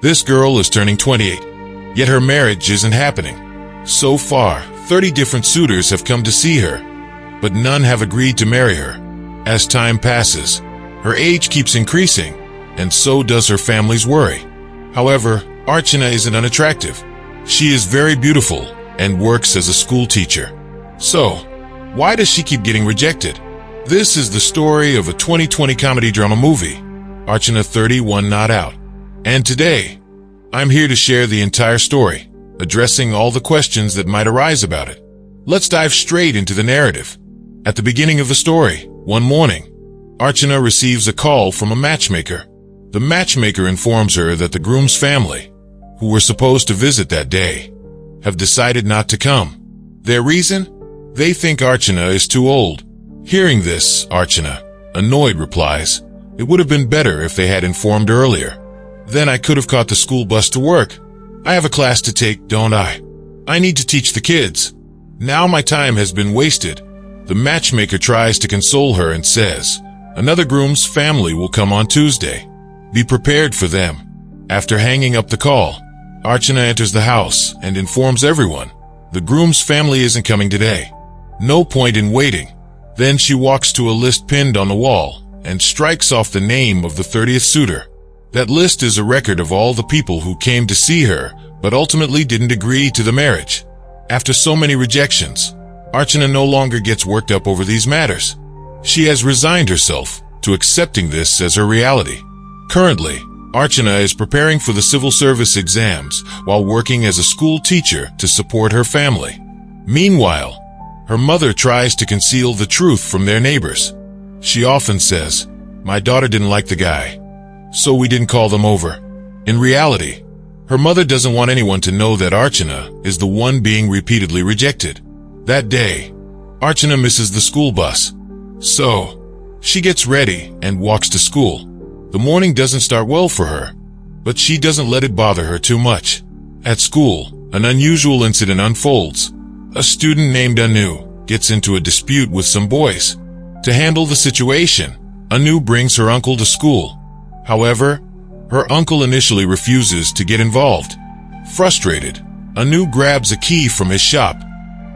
This girl is turning 28, yet her marriage isn't happening. So far, 30 different suitors have come to see her, but none have agreed to marry her. As time passes, her age keeps increasing, and so does her family's worry. However, Archana isn't unattractive. She is very beautiful and works as a school teacher. So, why does she keep getting rejected? This is the story of a 2020 comedy drama movie, Archana 31 Not Out. And today, I'm here to share the entire story, addressing all the questions that might arise about it. Let's dive straight into the narrative. At the beginning of the story, one morning, Archana receives a call from a matchmaker. The matchmaker informs her that the groom's family, who were supposed to visit that day, have decided not to come. Their reason? They think Archana is too old. Hearing this, Archana, annoyed, replies, "It would have been better if they had informed earlier. Then I could have caught the school bus to work. I have a class to take, don't I? I need to teach the kids. Now my time has been wasted." The matchmaker tries to console her and says, "Another groom's family will come on Tuesday. Be prepared for them." After hanging up the call, Archana enters the house and informs everyone, the groom's family isn't coming today. No point in waiting. Then she walks to a list pinned on the wall and strikes off the name of the 30th suitor. That list is a record of all the people who came to see her, but ultimately didn't agree to the marriage. After so many rejections, Archana no longer gets worked up over these matters. She has resigned herself to accepting this as her reality. Currently, Archana is preparing for the civil service exams while working as a school teacher to support her family. Meanwhile, her mother tries to conceal the truth from their neighbors. She often says, "My daughter didn't like the guy, so we didn't call them over." In reality, her mother doesn't want anyone to know that Archana is the one being repeatedly rejected. That day, Archana misses the school bus. So, she gets ready and walks to school. The morning doesn't start well for her, but she doesn't let it bother her too much. At school, an unusual incident unfolds. A student named Anu gets into a dispute with some boys. To handle the situation, Anu brings her uncle to school. However, her uncle initially refuses to get involved. Frustrated, Anu grabs a key from his shop,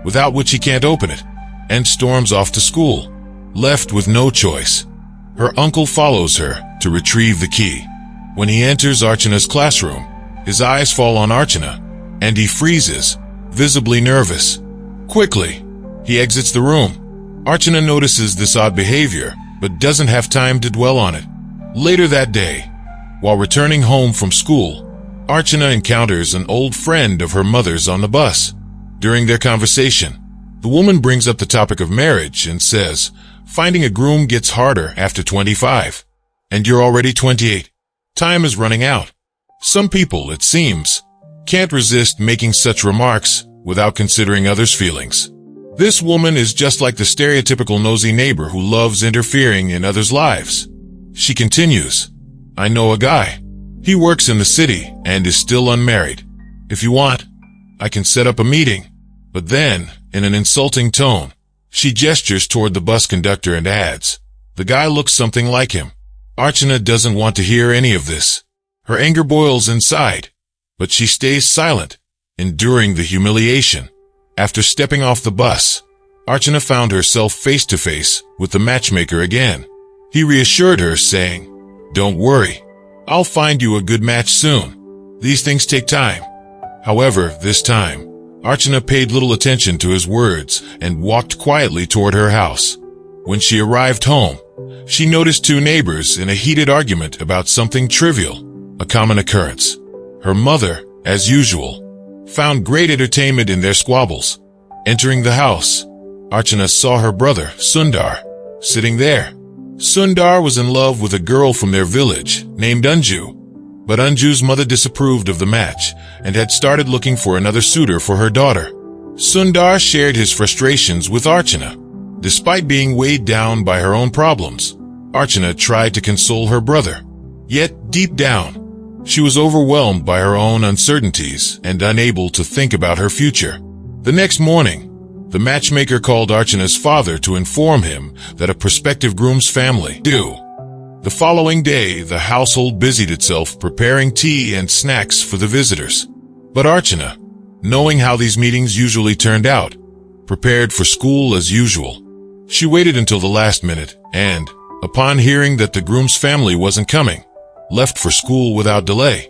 without which he can't open it, and storms off to school. Left with no choice, her uncle follows her to retrieve the key. When he enters Archana's classroom, his eyes fall on Archana, and he freezes, visibly nervous. Quickly, he exits the room. Archana notices this odd behavior, but doesn't have time to dwell on it. Later that day, while returning home from school, Archana encounters an old friend of her mother's on the bus. During their conversation, the woman brings up the topic of marriage and says, "Finding a groom gets harder after 25. And you're already 28. Time is running out." Some people, it seems, can't resist making such remarks without considering others' feelings. This woman is just like the stereotypical nosy neighbor who loves interfering in others' lives. She continues, "I know a guy. He works in the city and is still unmarried. If you want, I can set up a meeting." But then, in an insulting tone, she gestures toward the bus conductor and adds, "The guy looks something like him." Archana doesn't want to hear any of this. Her anger boils inside, but she stays silent, enduring the humiliation. After stepping off the bus, Archana found herself face to face with the matchmaker again. He reassured her, saying, "Don't worry, I'll find you a good match soon. These things take time." However, this time, Archana paid little attention to his words and walked quietly toward her house. When she arrived home, she noticed two neighbors in a heated argument about something trivial, a common occurrence. Her mother, as usual, found great entertainment in their squabbles. Entering the house, Archana saw her brother, Sundar, sitting there. Sundar was in love with a girl from their village named Anju, but Anju's mother disapproved of the match and had started looking for another suitor for her daughter. Sundar shared his frustrations with Archana. Despite being weighed down by her own problems, Archana tried to console her brother. Yet, deep down, she was overwhelmed by her own uncertainties and unable to think about her future. The next morning, the matchmaker called Archana's father to inform him that a prospective groom's family due. The following day, the household busied itself preparing tea and snacks for the visitors. But Archana, knowing how these meetings usually turned out, prepared for school as usual. She waited until the last minute and, upon hearing that the groom's family wasn't coming, left for school without delay.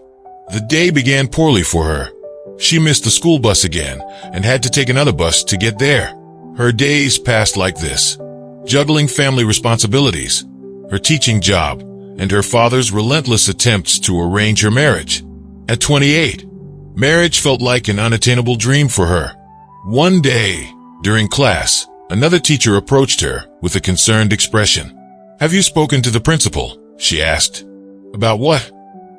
The day began poorly for her. She missed the school bus again and had to take another bus to get there. Her days passed like this, juggling family responsibilities, her teaching job, and her father's relentless attempts to arrange her marriage. At 28, marriage felt like an unattainable dream for her. One day, during class, another teacher approached her with a concerned expression. "Have you spoken to the principal?" she asked. "About what?"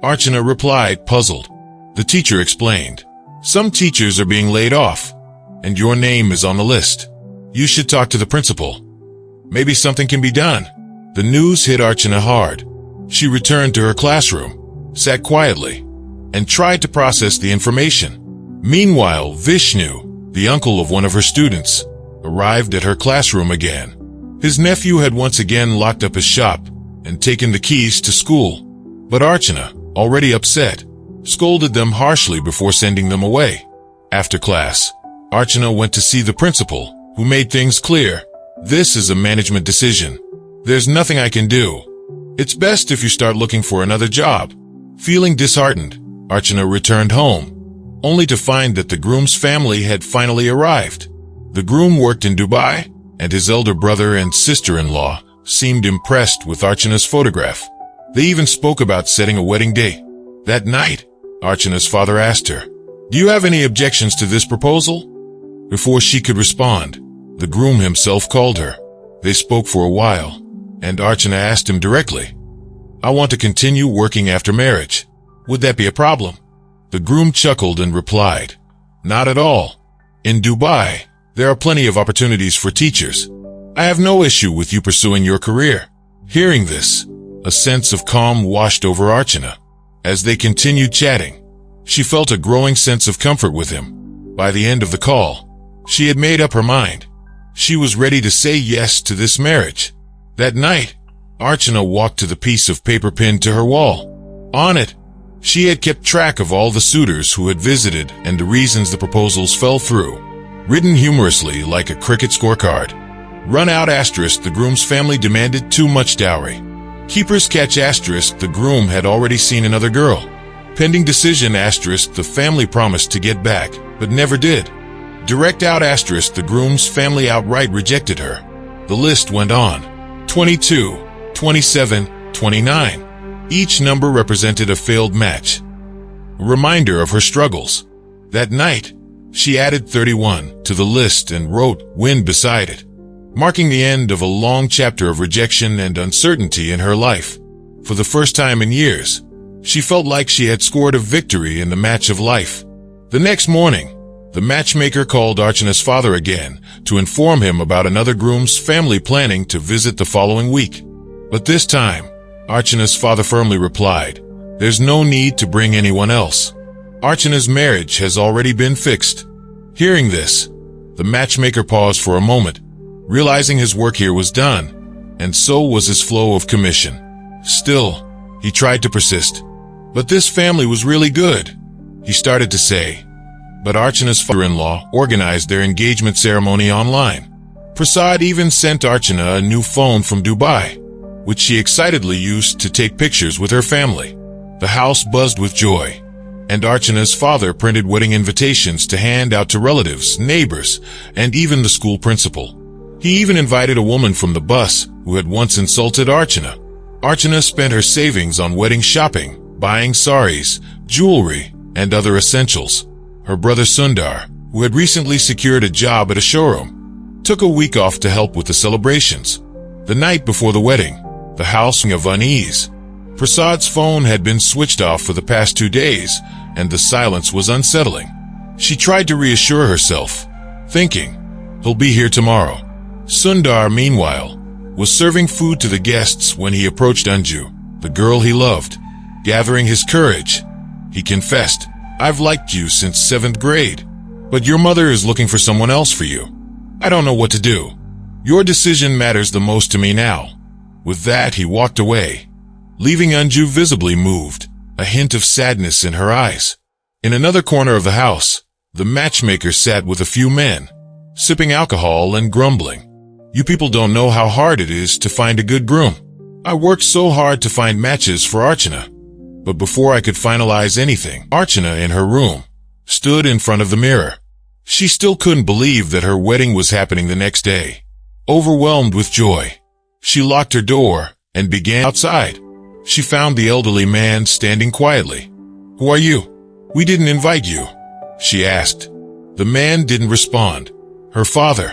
Archana replied, puzzled. The teacher explained, "Some teachers are being laid off, and your name is on the list. You should talk to the principal. Maybe something can be done." The news hit Archana hard. She returned to her classroom, sat quietly, and tried to process the information. Meanwhile, Vishnu, the uncle of one of her students, arrived at her classroom again. His nephew had once again locked up his shop and taken the keys to school. But Archana, already upset, scolded them harshly before sending them away. After class, Archana went to see the principal, who made things clear. "This is a management decision. There's nothing I can do. It's best if you start looking for another job." Feeling disheartened, Archana returned home, only to find that the groom's family had finally arrived. The groom worked in Dubai, and his elder brother and sister-in-law seemed impressed with Archana's photograph. They even spoke about setting a wedding date. That night, Archana's father asked her, "Do you have any objections to this proposal?" Before she could respond, the groom himself called her. They spoke for a while, and Archana asked him directly, "I want to continue working after marriage. Would that be a problem?" The groom chuckled and replied, "Not at all. In Dubai, there are plenty of opportunities for teachers. I have no issue with you pursuing your career." Hearing this, a sense of calm washed over Archana. As they continued chatting, she felt a growing sense of comfort with him. By the end of the call, she had made up her mind. She was ready to say yes to this marriage. That night, Archana walked to the piece of paper pinned to her wall. On it, she had kept track of all the suitors who had visited and the reasons the proposals fell through, written humorously like a cricket scorecard. Run out asterisk, the groom's family demanded too much dowry. Keepers catch asterisk, the groom had already seen another girl. Pending decision asterisk, the family promised to get back, but never did. Direct out asterisk, the groom's family outright rejected her. The list went on. 22, 27, 29. Each number represented a failed match. A reminder of her struggles. That night, she added 31 to the list and wrote "win" beside it, marking the end of a long chapter of rejection and uncertainty in her life. For the first time in years, she felt like she had scored a victory in the match of life. The next morning, the matchmaker called Archana's father again to inform him about another groom's family planning to visit the following week. But this time, Archana's father firmly replied, "There's no need to bring anyone else. Archana's marriage has already been fixed." Hearing this, the matchmaker paused for a moment, realizing his work here was done, and so was his flow of commission. Still, he tried to persist. "But this family was really good," he started to say. But Archana's father-in-law organized their engagement ceremony online. Prasad even sent Archana a new phone from Dubai, which she excitedly used to take pictures with her family. The house buzzed with joy, and Archana's father printed wedding invitations to hand out to relatives, neighbors, and even the school principal. He even invited a woman from the bus who had once insulted Archana. Archana spent her savings on wedding shopping, buying saris, jewelry, and other essentials. Her brother Sundar, who had recently secured a job at a showroom, took a week off to help with the celebrations. The night before the wedding, the house was of unease. Prasad's phone had been switched off for the past 2 days, and the silence was unsettling. She tried to reassure herself, thinking, "He'll be here tomorrow." Sundar, meanwhile, was serving food to the guests when he approached Anju, the girl he loved. Gathering his courage, he confessed, "I've liked you since 7th grade, but your mother is looking for someone else for you. I don't know what to do. Your decision matters the most to me now." With that, he walked away, leaving Anju visibly moved, a hint of sadness in her eyes. In another corner of the house, the matchmaker sat with a few men, sipping alcohol and grumbling. You people don't know how hard it is to find a good groom. I worked so hard to find matches for Archana. But before I could finalize anything, Archana in her room stood in front of the mirror. She still couldn't believe that her wedding was happening the next day. Overwhelmed with joy, she locked her door and began outside. She found the elderly man standing quietly. "Who are you? We didn't invite you," she asked. The man didn't respond. Her father,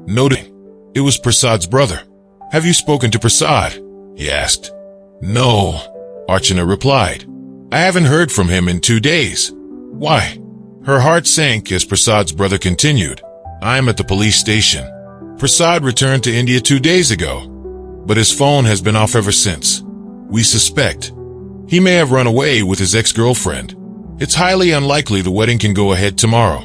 noting it was Prasad's brother. "Have you spoken to Prasad?" he asked. "No," Archana replied. "I haven't heard from him in 2 days." "Why?" Her heart sank as Prasad's brother continued. "I'm at the police station. Prasad returned to India 2 days ago, but his phone has been off ever since. We suspect he may have run away with his ex-girlfriend. It's highly unlikely the wedding can go ahead tomorrow."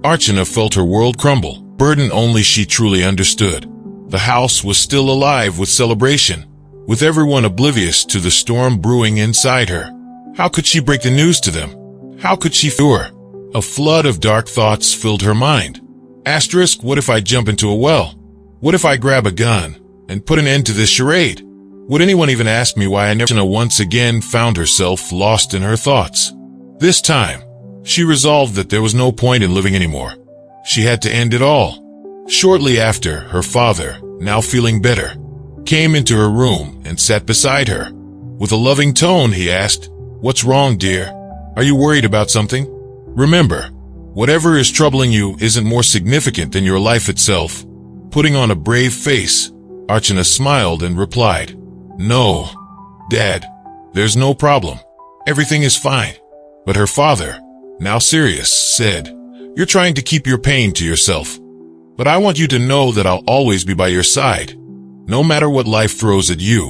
Archana felt her world crumble, burden only she truly understood. The house was still alive with celebration, with everyone oblivious to the storm brewing inside her. How could she break the news to them? How could she endure? A flood of dark thoughts filled her mind. Asterisk, what if I jump into a well? What if I grab a gun and put an end to this charade? Would anyone even ask me why I never... Archana once again found herself lost in her thoughts. This time, she resolved that there was no point in living anymore. She had to end it all. Shortly after, her father, now feeling better, came into her room and sat beside her. With a loving tone, he asked, "What's wrong, dear? Are you worried about something? Remember, whatever is troubling you isn't more significant than your life itself." Putting on a brave face, Archana smiled and replied, "No, Dad, there's no problem. Everything is fine." But her father, now serious, said, "You're trying to keep your pain to yourself. But I want you to know that I'll always be by your side, no matter what life throws at you."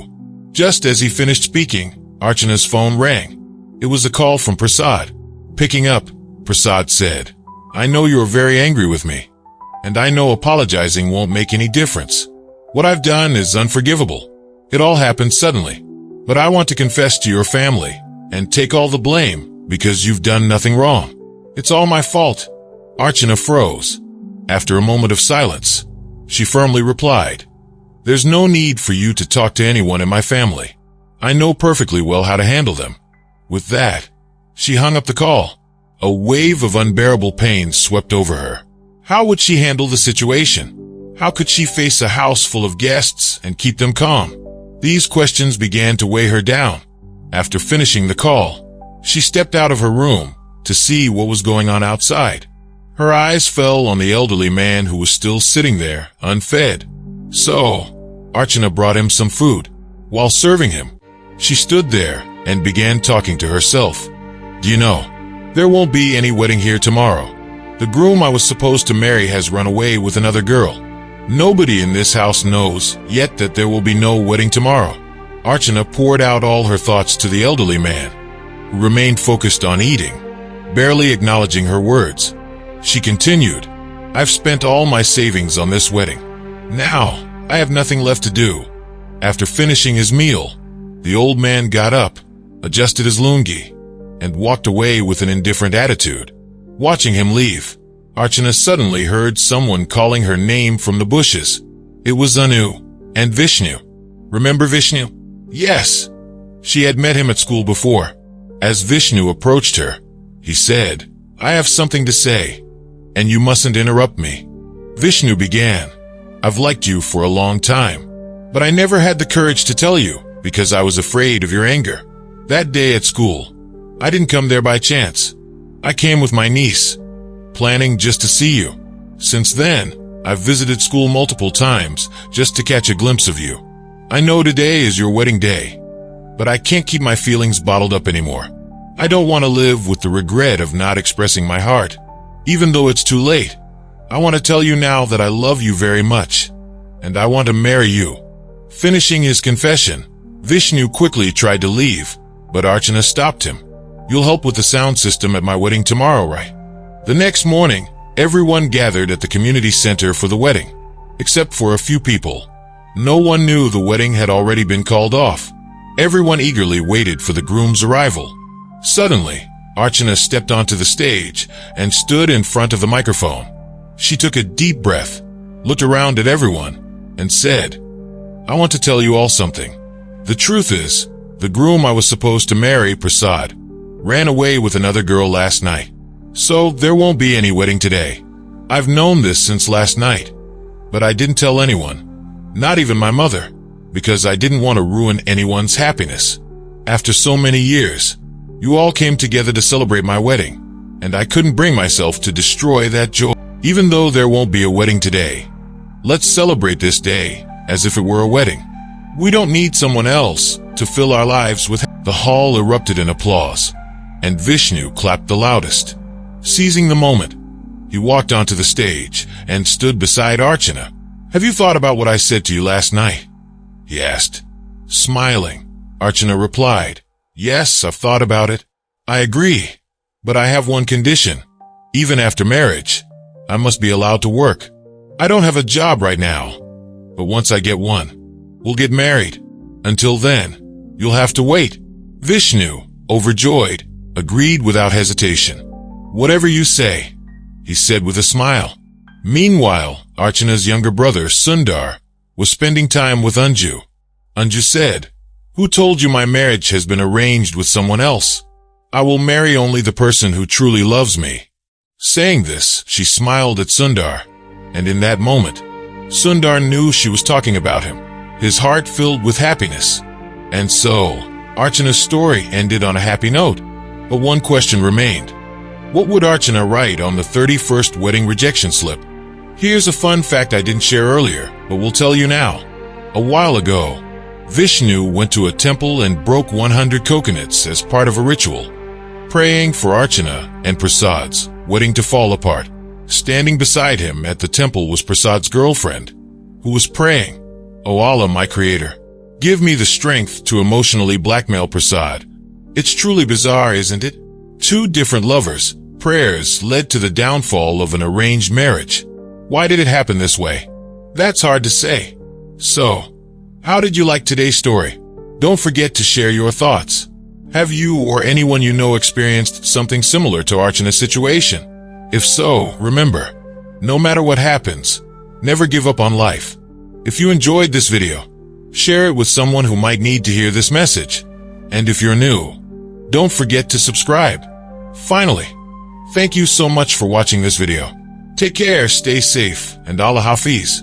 Just as he finished speaking, Archana's phone rang. It was a call from Prasad. Picking up, Prasad said, "I know you're very angry with me, and I know apologizing won't make any difference. What I've done is unforgivable. It all happened suddenly. But I want to confess to your family and take all the blame because you've done nothing wrong. It's all my fault." Archana froze. After a moment of silence, she firmly replied, "There's no need for you to talk to anyone in my family. I know perfectly well how to handle them." With that, she hung up the call. A wave of unbearable pain swept over her. How would she handle the situation? How could she face a house full of guests and keep them calm? These questions began to weigh her down. After finishing the call, she stepped out of her room to see what was going on outside. Her eyes fell on the elderly man who was still sitting there, unfed. So, Archana brought him some food. While serving him, she stood there and began talking to herself. "Do you know, there won't be any wedding here tomorrow. The groom I was supposed to marry has run away with another girl. Nobody in this house knows yet that there will be no wedding tomorrow." Archana poured out all her thoughts to the elderly man, who remained focused on eating, barely acknowledging her words. She continued, "I've spent all my savings on this wedding. Now, I have nothing left to do." After finishing his meal, the old man got up, adjusted his lungi, and walked away with an indifferent attitude. Watching him leave, Archana suddenly heard someone calling her name from the bushes. It was Anu and Vishnu. Remember Vishnu? Yes. She had met him at school before. As Vishnu approached her, he said, "I have something to say, and you mustn't interrupt me." Vishnu began, "I've liked you for a long time, but I never had the courage to tell you because I was afraid of your anger. That day at school, I didn't come there by chance. I came with my niece, planning just to see you. Since then, I've visited school multiple times just to catch a glimpse of you. I know today is your wedding day, but I can't keep my feelings bottled up anymore. I don't want to live with the regret of not expressing my heart. Even though it's too late, I want to tell you now that I love you very much, and I want to marry you." Finishing his confession, Vishnu quickly tried to leave, but Archana stopped him. "You'll help with the sound system at my wedding tomorrow, right?" The next morning, everyone gathered at the community center for the wedding, except for a few people. No one knew the wedding had already been called off. Everyone eagerly waited for the groom's arrival. Suddenly, Archana stepped onto the stage and stood in front of the microphone. She took a deep breath, looked around at everyone, and said, "I want to tell you all something. The truth is, the groom I was supposed to marry, Prasad, ran away with another girl last night. So there won't be any wedding today. I've known this since last night, but I didn't tell anyone, not even my mother, because I didn't want to ruin anyone's happiness. After so many years, you all came together to celebrate my wedding, and I couldn't bring myself to destroy that joy. Even though there won't be a wedding today, let's celebrate this day as if it were a wedding. We don't need someone else to fill our lives with." The hall erupted in applause, and Vishnu clapped the loudest. Seizing the moment, he walked onto the stage and stood beside Archana. "Have you thought about what I said to you last night?" he asked. Smiling, Archana replied, "Yes, I've thought about it. I agree, but I have one condition. Even after marriage, I must be allowed to work. I don't have a job right now, but once I get one, we'll get married. Until then, you'll have to wait." Vishnu, overjoyed, agreed without hesitation. "Whatever you say," he said with a smile. Meanwhile, Archana's younger brother, Sundar, was spending time with Anju. Anju said, "Who told you my marriage has been arranged with someone else? I will marry only the person who truly loves me." Saying this, she smiled at Sundar, and in that moment, Sundar knew she was talking about him, his heart filled with happiness. And so, Archana's story ended on a happy note, but one question remained. What would Archana write on the 31st wedding rejection slip? Here's a fun fact I didn't share earlier, but will tell you now. A while ago, Vishnu went to a temple and broke 100 coconuts as part of a ritual, praying for Archana and Prasad's wedding to fall apart. Standing beside him at the temple was Prasad's girlfriend, who was praying, "O Allah, my creator, give me the strength to emotionally blackmail Prasad." It's truly bizarre, isn't it? Two different lovers' prayers led to the downfall of an arranged marriage. Why did it happen this way? That's hard to say. So, how did you like today's story? Don't forget to share your thoughts. Have you or anyone you know experienced something similar to Archana's situation? If so, remember, no matter what happens, never give up on life. If you enjoyed this video, share it with someone who might need to hear this message. And if you're new, don't forget to subscribe. Finally, thank you so much for watching this video. Take care, stay safe, and Allah Hafiz.